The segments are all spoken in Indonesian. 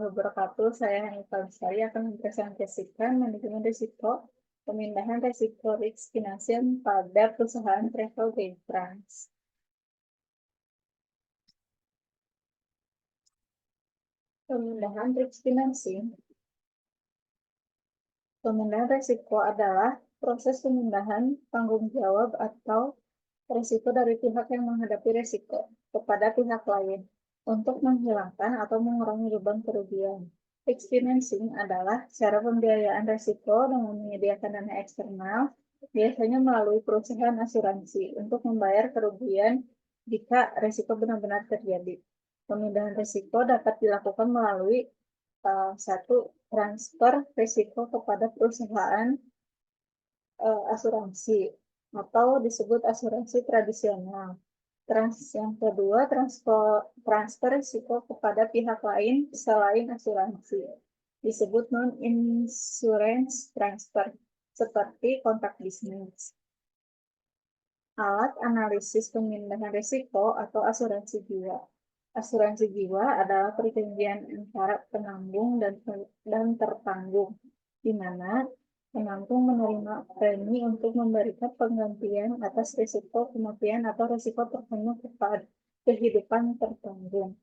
Wabarakatuh. Saya Hanifah Bestari akan mempresentasikan manajemen risiko pemindahan risiko risk finansial pada perusahaan travel day France. Pemindahan risk financing. Pemindahan risiko adalah proses pemindahan tanggung jawab atau risiko dari pihak yang menghadapi risiko kepada pihak lain untuk menghilangkan atau mengurangi beban kerugian. Risk financing adalah cara pembiayaan risiko dengan menyediakan dana eksternal, biasanya melalui perusahaan asuransi untuk membayar kerugian jika risiko benar-benar terjadi. Pemindahan risiko dapat dilakukan melalui satu transfer risiko kepada perusahaan asuransi atau disebut asuransi tradisional. Yang kedua, transfer risiko kepada pihak lain selain asuransi, disebut non-insurance transfer, seperti kontrak bisnis. Alat analisis pemindahan risiko atau asuransi jiwa. Asuransi jiwa adalah perjanjian antara penanggung dan tertanggung, di mana penanggung menerima premi untuk memberikan penggantian atas risiko kematian atau risiko terkena kepada kehidupan tertanggung.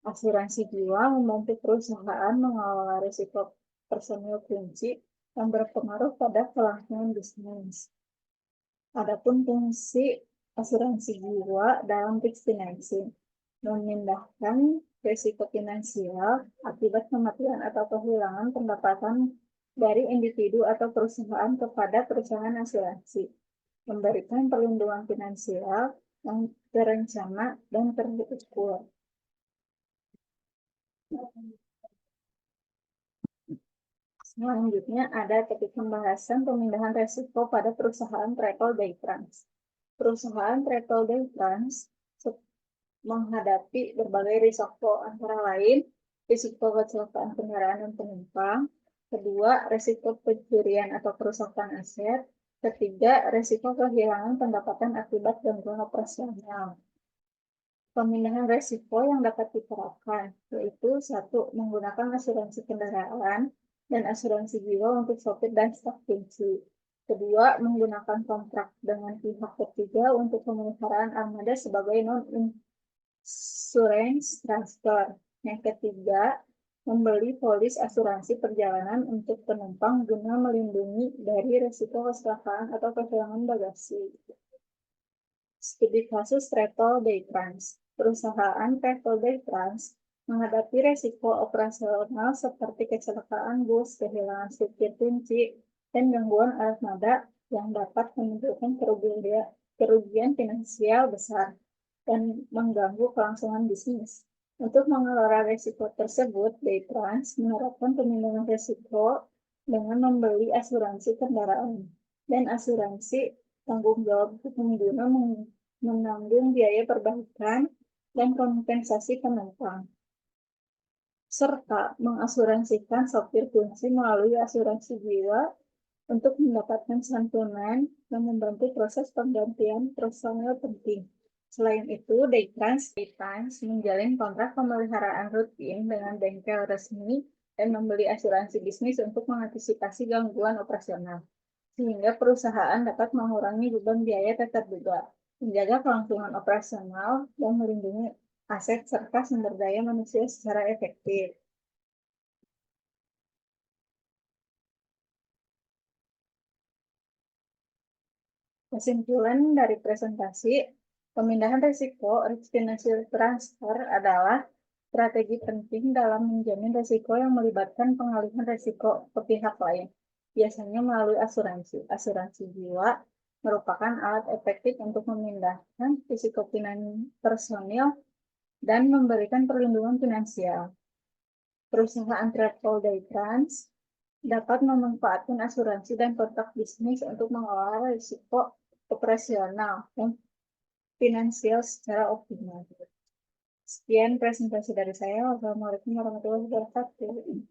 Asuransi jiwa membantu perusahaan mengelola risiko personil kunci yang berpengaruh pada kelangsungan bisnis. Adapun fungsi asuransi jiwa dalam risk financing, memindahkan risiko finansial akibat kematian atau kehilangan pendapatan dari individu atau perusahaan kepada perusahaan asuransi, memberikan perlindungan finansial yang terencana dan terukur. Selanjutnya ada topik pembahasan pemindahan risiko pada perusahaan travel day France. Perusahaan travel day France menghadapi berbagai risiko, antara lain risiko kecelakaan kendaraan dan penumpang, kedua risiko pencurian atau kerusakan aset, ketiga risiko kehilangan pendapatan akibat gangguan operasional. Pemindahan risiko yang dapat diterapkan yaitu satu, menggunakan asuransi kendaraan dan asuransi jiwa untuk sopir dan staf kunci. Kedua, menggunakan kontrak dengan pihak ketiga untuk pemeliharaan armada sebagai non-insurance transfer. Yang ketiga, membeli polis asuransi perjalanan untuk penumpang guna melindungi dari risiko kecelakaan atau kehilangan bagasi. Studi kasus Travel Day France. Perusahaan Travel Day France menghadapi risiko operasional seperti kecelakaan bus, kehilangan supir kunci, dan gangguan armada yang dapat menimbulkan kerugian finansial besar dan mengganggu kelangsungan bisnis. Untuk mengelola risiko tersebut, Day France menerapkan pemindahan risiko dengan membeli asuransi kendaraan dan asuransi tanggung jawab pengguna menanggung biaya perbaikan dan kompensasi penumpang, serta mengasuransikan sopir kunci melalui asuransi jiwa untuk mendapatkan santunan dan membantu proses penggantian personel penting. Selain itu, Day France menjalin kontrak pemeliharaan rutin dengan bengkel resmi dan membeli asuransi bisnis untuk mengantisipasi gangguan operasional, sehingga perusahaan dapat mengurangi beban biaya tak terduga, menjaga kelangsungan operasional, dan melindungi aset serta sumber daya manusia secara efektif. Kesimpulan dari presentasi, pemindahan risiko risk financial transfer adalah strategi penting dalam menjamin risiko yang melibatkan pengalihan risiko ke pihak lain, biasanya melalui asuransi. Asuransi jiwa merupakan alat efektif untuk memindahkan risiko personil dan memberikan perlindungan finansial. Perusahaan Travel Day France dapat memanfaatkan asuransi dan kontrak bisnis untuk mengelola risiko operasional dan finansial secara optimal. Sekian presentasi dari saya. Wassalamualaikum warahmatullahi wabarakatuh.